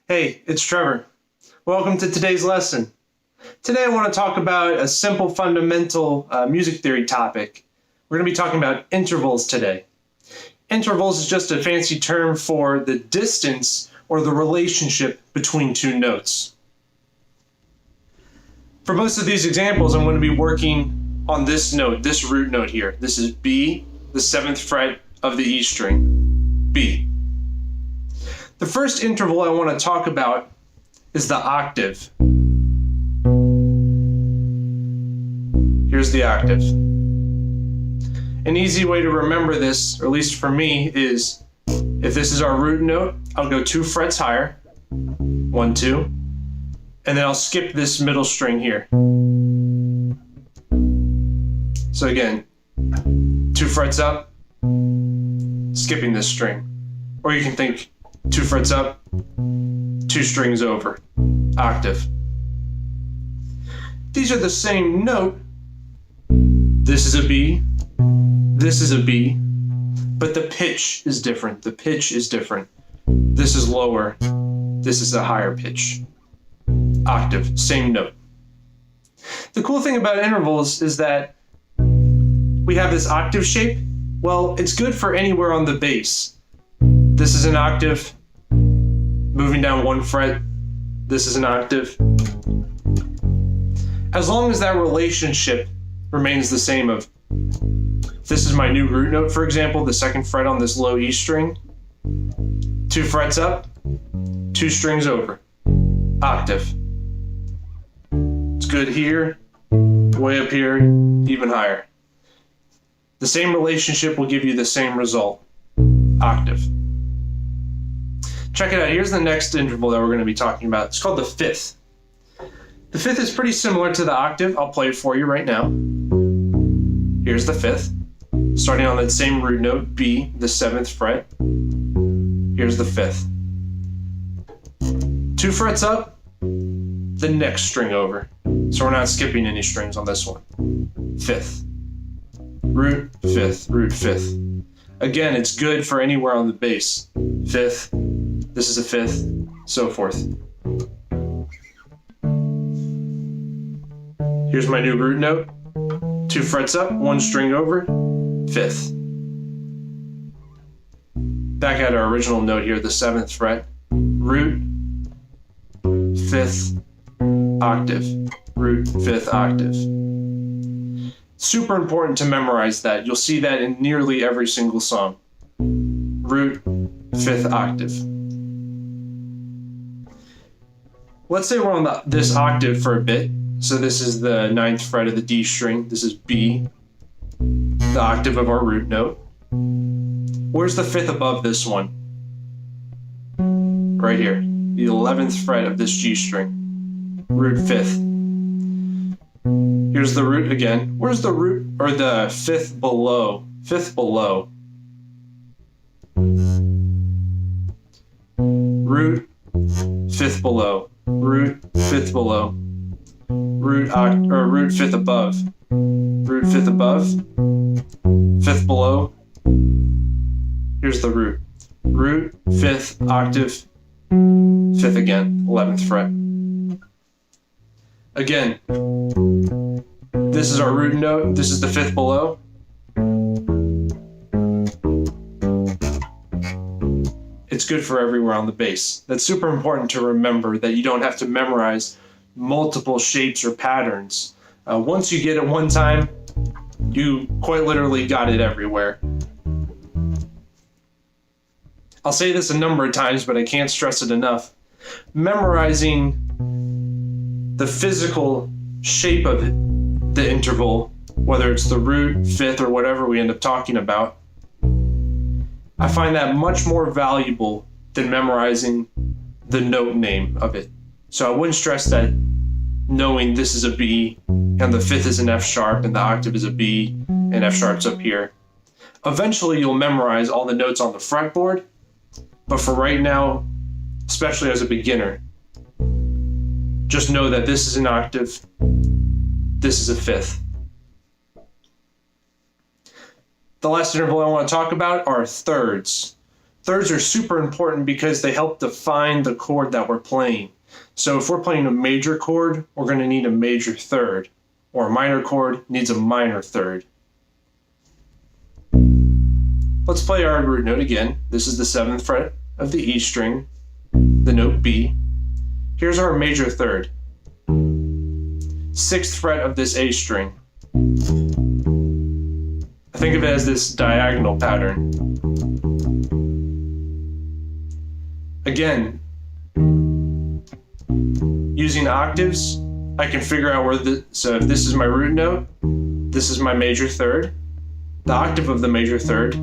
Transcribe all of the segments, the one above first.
Hey, it's Trevor. Welcome to today's lesson. Today I want to talk about a simple fundamental music theory topic. We're going to be talking about intervals today. Intervals is just a fancy term for the distance or the relationship between two notes. For most of these examples, I'm going to be working on this note, this root note here. This is B, the 7th fret of the E string, B. The first interval I want to talk about is the octave. Here's the octave. An easy way to remember this, or at least for me, is if this is our root note, I'll go 2 frets higher, 1, 2, and then I'll skip this middle string here. So again, 2 frets up, skipping this string. Or you can think 2 frets up, 2 strings over, octave. These are the same note. This is a B, this is a B, but the pitch is different. The pitch is different. This is lower, this is a higher pitch. Octave, same note. The cool thing about intervals is that we have this octave shape. Well, it's good for anywhere on the bass. This is an octave, moving down 1 fret. This is an octave. As long as that relationship remains the same of, this is my new root note, for example, the 2nd fret on this low E string, 2 frets up, 2 strings over, octave. It's good here, way up here, even higher. The same relationship will give you the same result, octave. Check it out, here's the next interval that we're going to be talking about. It's called the 5th. The 5th is pretty similar to the octave. I'll play it for you right now. Here's the 5th, starting on that same root note, B, the 7th fret. Here's the 5th. 2 frets up, the next string over. So we're not skipping any strings on this one. 5th. Root, 5th, root, 5th. Again, it's good for anywhere on the bass. 5th, this is a 5th, so forth. Here's my new root note. 2 frets up, 1 string over, 5th. Back at our original note here, the 7th fret. Root, 5th, octave. Root, 5th, octave. Super important to memorize that. You'll see that in nearly every single song. Root, 5th octave. Let's say we're on this octave for a bit. So this is the 9th fret of the D string. This is B, the octave of our root note. Where's the 5th above this one? Right here, the 11th fret of this G string. Root 5th. Here's the root again. Where's the root, or the 5th below? 5th below. Root, 5th below. Root, 5th below. Root 5th above. Root 5th above. 5th below. Here's the root. Root, 5th, octave, 5th again, 11th fret. Again, this is our root note, this is the 5th below. It's good for everywhere on the bass. That's super important to remember, that you don't have to memorize multiple shapes or patterns. Once you get it one time, you quite literally got it everywhere. I'll say this a number of times, but I can't stress it enough. Memorizing the physical shape of the interval, whether it's the root, 5th, or whatever we end up talking about, I find that much more valuable than memorizing the note name of it. So I wouldn't stress that knowing this is a B, and the 5th is an F sharp, and the octave is a B, and F sharp's up here. Eventually you'll memorize all the notes on the fretboard, but for right now, especially as a beginner, just know that this is an octave, this is a 5th. The last interval I want to talk about are thirds. Thirds are super important because they help define the chord that we're playing. So if we're playing a major chord, we're going to need a major third, or a minor chord needs a minor third. Let's play our root note again. This is the 7th fret of the E string, the note B. Here's our major third, 6th fret of this A string. I think of it as this diagonal pattern. Again, using octaves, I can figure out so if this is my root note, this is my major third. The octave of the major third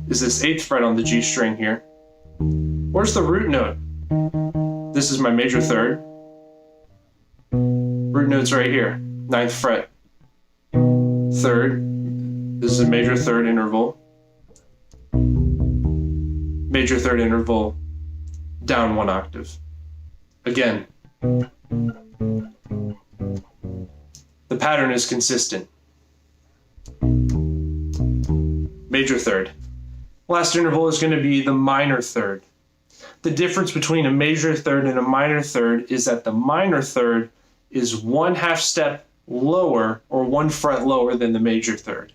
is this 8th fret on the G string here. Where's the root note? This is my major third. Root note's right here, 9th fret. Third, this is a major third interval. Major third interval, down 1 octave. Again, the pattern is consistent. Major third. Last interval is going to be the minor third. The difference between a major third and a minor third is that the minor third is 1/2 step lower, or 1 fret lower than the major third.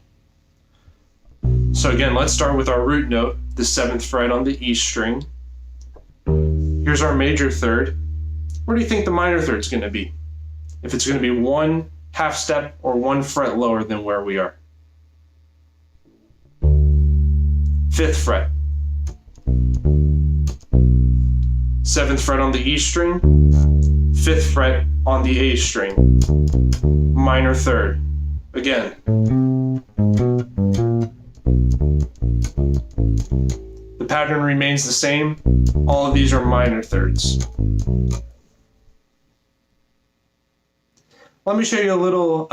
So again, let's start with our root note, the 7th fret on the E string. Here's our major third. Where do you think the minor third is going to be? If it's going to be 1/2 step or 1 fret lower than where we are. 5th fret. 7th fret on the E string, 5th fret on the A string. Minor third. Again. The pattern remains the same. All of these are minor thirds. Let me show you a little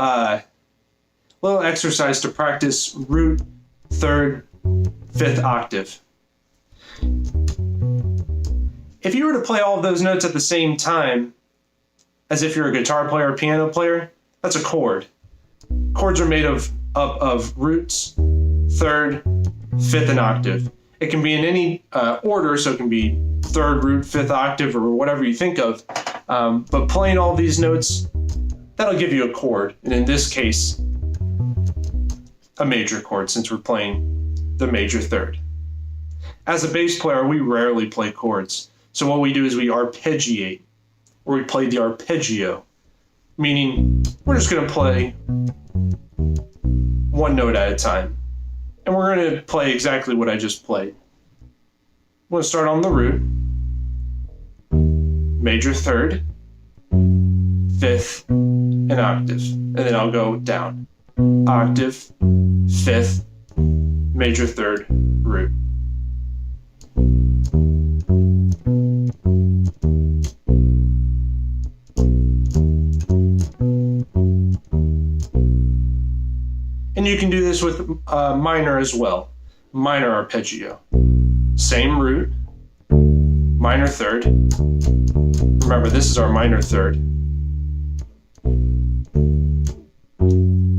exercise to practice root, third, 5th octave. If you were to play all of those notes at the same time, as if you're a guitar player or piano player, that's a chord. Chords are made up of roots, third, 5th, and octave. It can be in any order, so it can be third, root, 5th octave, or whatever you think of. But playing all these notes, that'll give you a chord. And in this case, a major chord, since we're playing the major third. As a bass player, we rarely play chords. So what we do is we arpeggiate, or we play the arpeggio, meaning we're just going to play one note at a time. And we're going to play exactly what I just played. I'm going to start on the root, major third, 5th, and octave. And then I'll go down. Octave, 5th, major third, root. And you can do this with minor as well. Minor arpeggio. Same root, minor third. Remember, this is our minor third.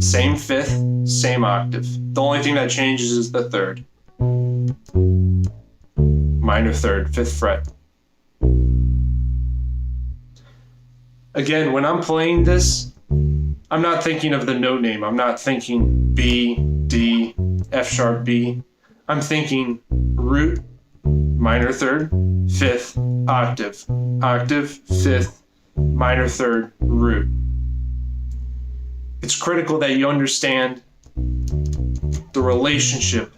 Same 5th, same octave. The only thing that changes is the third. Minor third, 5th fret. Again, when I'm playing this, I'm not thinking of the note name. I'm not thinking B, D, F sharp, B. I'm thinking root, minor third, 5th, octave. Octave, 5th, minor third, root. It's critical that you understand the relationship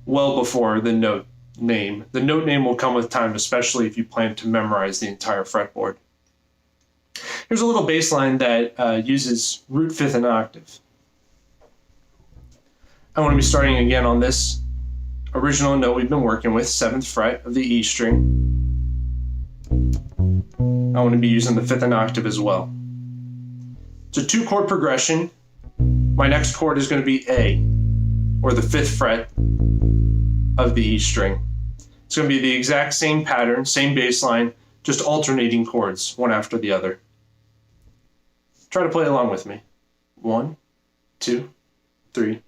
well before the note name. The note name will come with time, especially if you plan to memorize the entire fretboard. Here's a little bass line that uses root, 5th, and octave. I want to be starting again on this original note we've been working with, 7th fret of the E string. I want to be using the 5th and octave as well. It's a 2-chord progression. My next chord is going to be A, or the 5th fret of the E string. It's going to be the exact same pattern, same bass line, just alternating chords, one after the other. Try to play along with me. 1, 2, 3,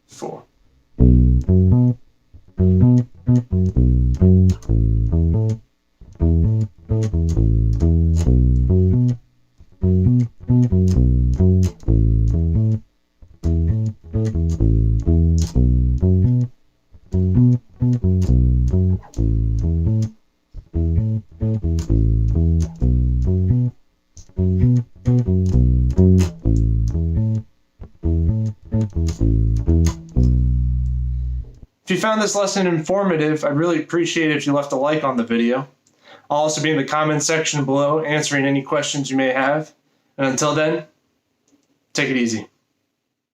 4. If you found this lesson informative, I'd really appreciate it if you left a like on the video. I'll also be in the comments section below answering any questions you may have. And until then, take it easy.